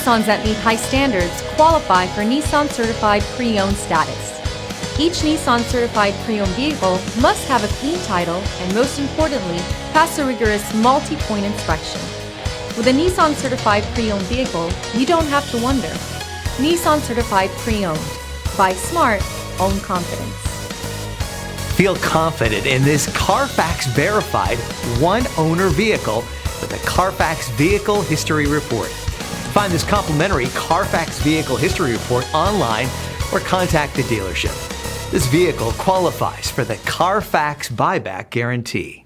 Nissans that meet high standards qualify for Nissan Certified Pre-Owned status. Each Nissan Certified Pre-Owned vehicle must have a clean title and, most importantly, pass a rigorous multi-point inspection. With a Nissan Certified Pre-Owned vehicle, you don't have to wonder. Nissan Certified Pre-Owned. Buy smart, own confidence. Feel confident in this Carfax verified one-owner vehicle with a Carfax Vehicle History Report. Find this complimentary Carfax Vehicle History Report online or contact the dealership. This vehicle qualifies for the Carfax Buyback Guarantee.